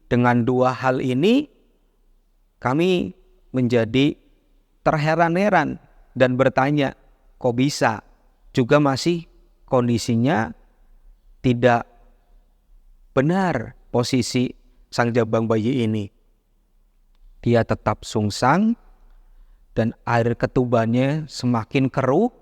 dengan dua hal ini kami menjadi terheran-heran dan bertanya, kok bisa? Juga masih kondisinya tidak benar posisi sang jabang bayi ini. Dia tetap sungsang dan air ketubannya semakin keruh.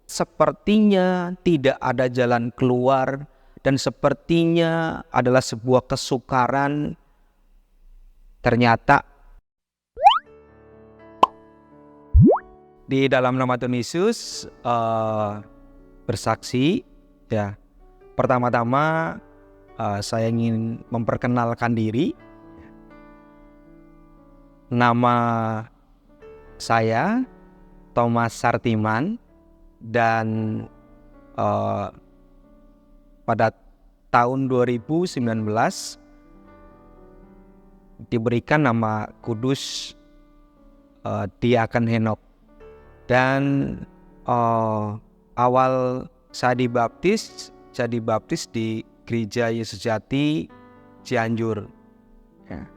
Sepertinya tidak ada jalan keluar dan sepertinya adalah sebuah kesukaran. Ternyata di dalam nama Tuhan Yesus bersaksi ya. Pertama-tama saya ingin memperkenalkan diri. Nama saya Thomas Sartiman dan pada tahun 2019 diberikan nama kudus Diaken Henok. Dan awal saya dibaptis di Gereja Yesus Jati Cianjur ya.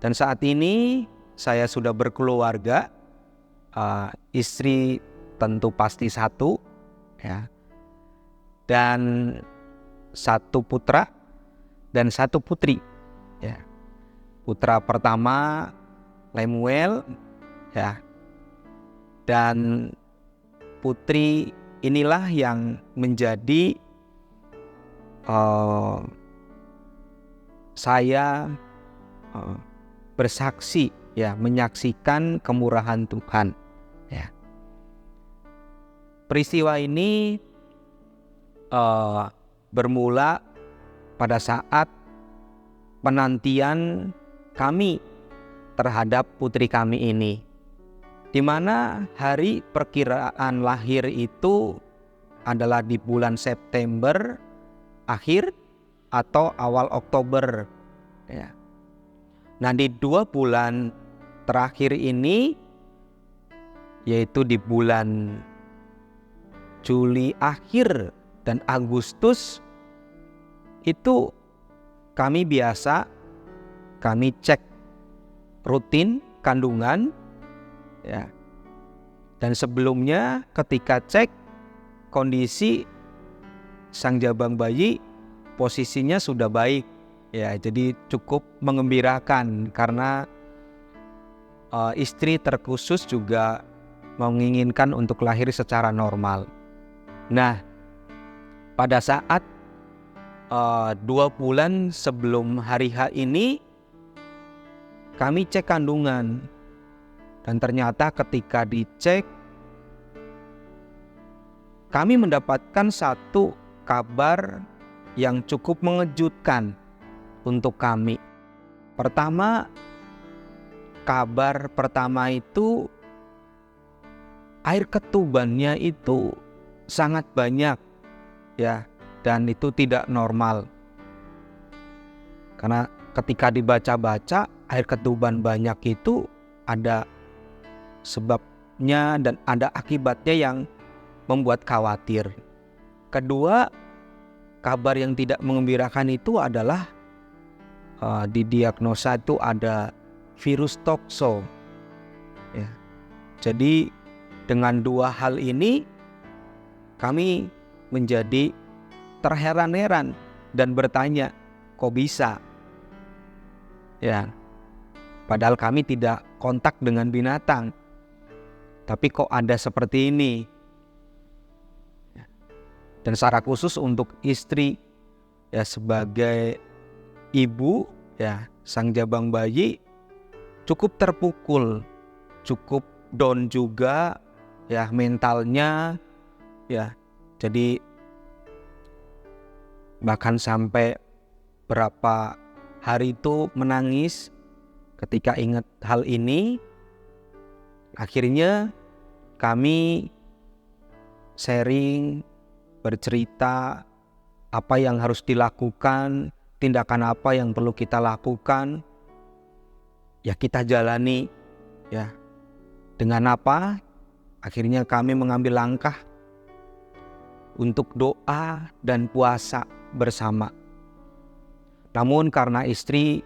Dan saat ini saya sudah berkeluarga, istri tentu pasti satu ya, dan satu putra dan satu putri ya. Putra pertama Lemuel ya, dan putri inilah yang menjadi saya bersaksi ya, menyaksikan kemurahan Tuhan ya. Peristiwa ini bermula pada saat penantian kami terhadap putri kami ini, di mana hari perkiraan lahir itu adalah di bulan September akhir atau awal Oktober ya. Nah, di 2 bulan terakhir ini, yaitu di bulan Juli akhir dan Agustus, itu kami cek rutin kandungan ya. Dan sebelumnya ketika cek, kondisi sang jabang bayi posisinya sudah baik ya, jadi cukup mengembirakan karena istri terkhusus juga menginginkan untuk lahir secara normal. Nah, pada saat 2 bulan sebelum hari H ini kami cek kandungan, dan ternyata ketika dicek kami mendapatkan satu kabar yang cukup mengejutkan untuk kami. Kabar pertama itu air ketubannya itu sangat banyak ya, dan itu tidak normal. Karena ketika dibaca-baca, air ketuban banyak itu ada sebabnya dan ada akibatnya yang membuat khawatir. Kedua, kabar yang tidak mengembirakan itu adalah didiagnosa itu ada virus tokso ya. Jadi dengan 2 hal ini kami menjadi terheran-heran dan bertanya, kok bisa ya, padahal kami tidak kontak dengan binatang, tapi kok ada seperti ini. Dan secara khusus untuk istri ya, sebagai ibu ya, sang jabang bayi cukup terpukul, cukup down juga ya mentalnya ya. Jadi bahkan sampai berapa hari itu menangis ketika ingat hal ini. Akhirnya kami sharing, bercerita apa yang harus dilakukan, tindakan apa yang perlu kita lakukan, ya kita jalani ya. Dengan apa? Akhirnya kami mengambil langkah untuk doa dan puasa bersama. Namun karena istri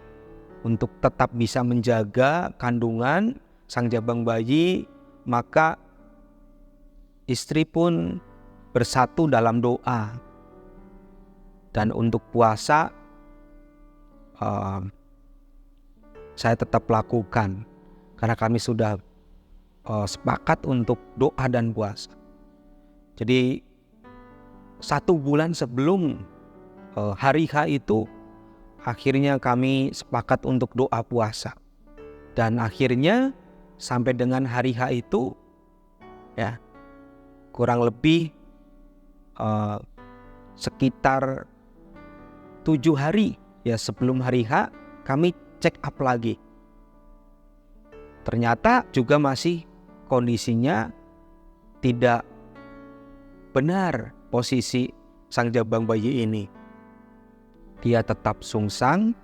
untuk tetap bisa menjaga kandungan sang jabang bayi, maka istri pun bersatu dalam doa. Dan untuk puasa saya tetap lakukan karena kami sudah sepakat untuk doa dan puasa. Jadi 1 bulan sebelum hari H itu akhirnya kami sepakat untuk doa puasa. Dan akhirnya sampai dengan hari H itu ya kurang lebih sekitar 7 hari ya sebelum hari H kami check up lagi. Ternyata juga masih kondisinya tidak benar posisi sang jabang bayi ini. Dia tetap sungsang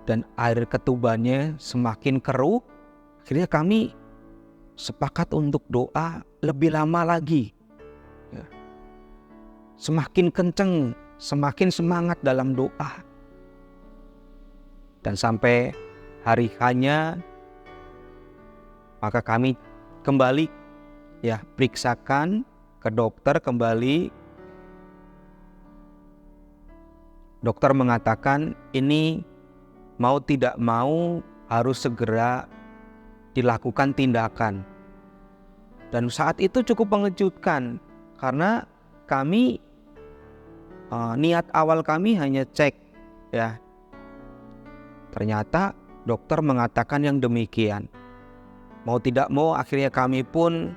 dan air ketubannya semakin keruh. Akhirnya kami sepakat untuk doa lebih lama lagi. Semakin kenceng, semakin semangat dalam doa. Dan sampai hari H-nya maka kami kembali ya periksakan ke dokter kembali. Dokter mengatakan ini mau tidak mau harus segera dilakukan tindakan. Dan saat itu cukup mengejutkan karena kami niat awal kami hanya cek ya. Ternyata dokter mengatakan yang demikian. Mau tidak mau akhirnya kami pun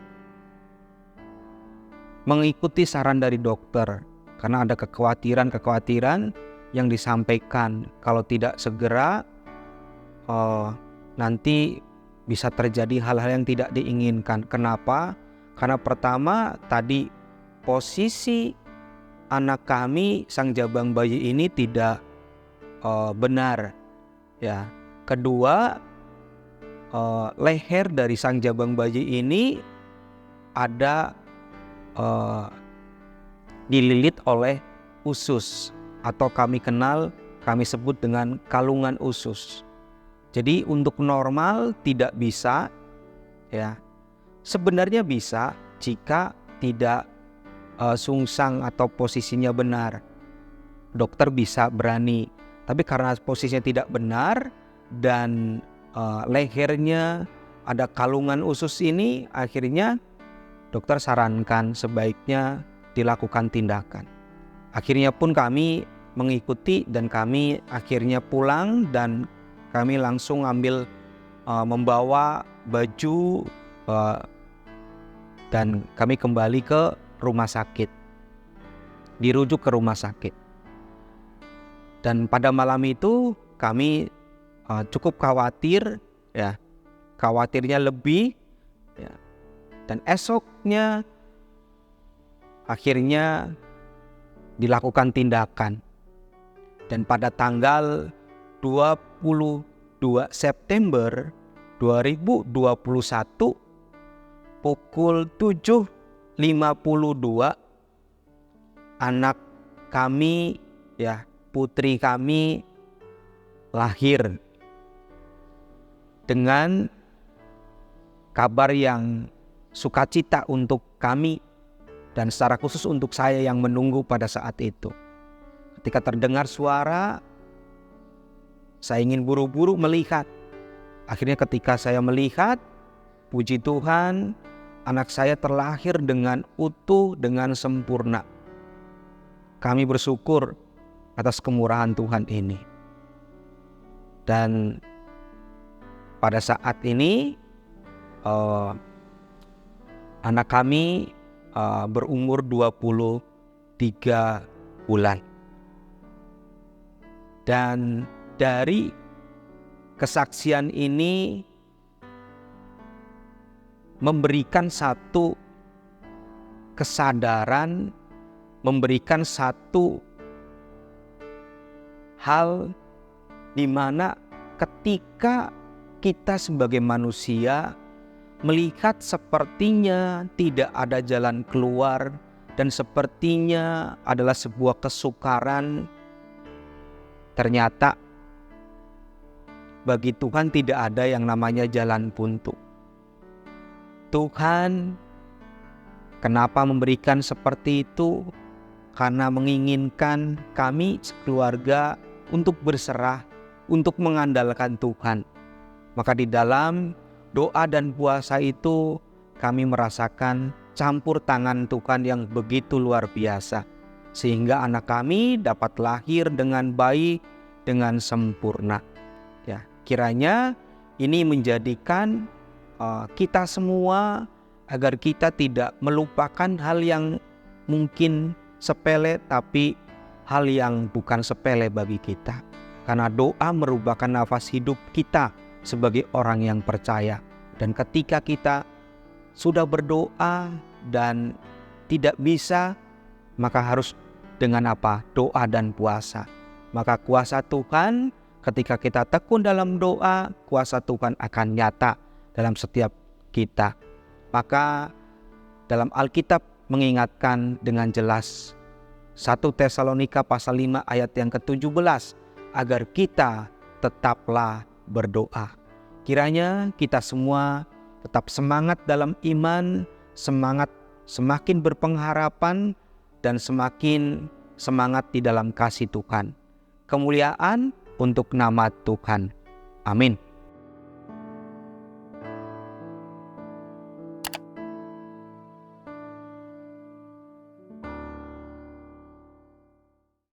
mengikuti saran dari dokter karena ada kekhawatiran yang disampaikan kalau tidak segera nanti bisa terjadi hal-hal yang tidak diinginkan. Kenapa? Karena pertama tadi posisi anak kami sang jabang bayi ini tidak benar ya. Kedua, leher dari sang jabang bayi ini ada dililit oleh usus atau kami sebut dengan kalungan usus. Jadi untuk normal tidak bisa ya. Sebenarnya bisa jika tidak sungsang atau posisinya benar. Dokter bisa berani. Tapi karena posisinya tidak benar dan lehernya ada kalungan usus ini, akhirnya dokter sarankan sebaiknya dilakukan tindakan. Akhirnya pun kami mengikuti dan kami akhirnya pulang dan kami langsung membawa baju dan kami kembali ke rumah sakit. Dirujuk ke rumah sakit. Dan pada malam itu kami cukup khawatir ya. Khawatirnya lebih ya. Dan esoknya akhirnya dilakukan tindakan. Dan pada tanggal 22 September 2021 pukul 7.52 anak kami ya, putri kami lahir dengan kabar yang sukacita untuk kami dan secara khusus untuk saya yang menunggu pada saat itu. Ketika terdengar suara, saya ingin buru-buru melihat. Akhirnya ketika saya melihat, puji Tuhan, anak saya terlahir dengan utuh, dengan sempurna. Kami bersyukur atas kemurahan Tuhan ini. Dan pada saat ini anak kami berumur 23 bulan. Dan dari kesaksian ini memberikan satu kesadaran, memberikan satu hal di mana ketika kita sebagai manusia melihat sepertinya tidak ada jalan keluar dan sepertinya adalah sebuah kesukaran, ternyata bagi Tuhan tidak ada yang namanya jalan buntu. Tuhan kenapa memberikan seperti itu? Karena menginginkan kami sekeluarga untuk berserah, untuk mengandalkan Tuhan. Maka di dalam doa dan puasa itu kami merasakan campur tangan Tuhan yang begitu luar biasa. Sehingga anak kami dapat lahir dengan baik, dengan sempurna. Ya, kiranya ini menjadikan kita semua agar kita tidak melupakan hal yang mungkin sepele, tapi hal yang bukan sepele bagi kita. Karena doa merupakan nafas hidup kita sebagai orang yang percaya. Dan ketika kita sudah berdoa dan tidak bisa, maka harus dengan apa? Doa dan puasa. Maka kuasa Tuhan, ketika kita tekun dalam doa, kuasa Tuhan akan nyata dalam setiap kita. Maka dalam Alkitab mengingatkan dengan jelas 1 Tesalonika pasal 5 ayat yang ke-17, agar kita tetaplah berdoa. Kiranya kita semua tetap semangat dalam iman, semakin berpengharapan, dan semakin semangat di dalam kasih Tuhan. Kemuliaan untuk nama Tuhan. Amin.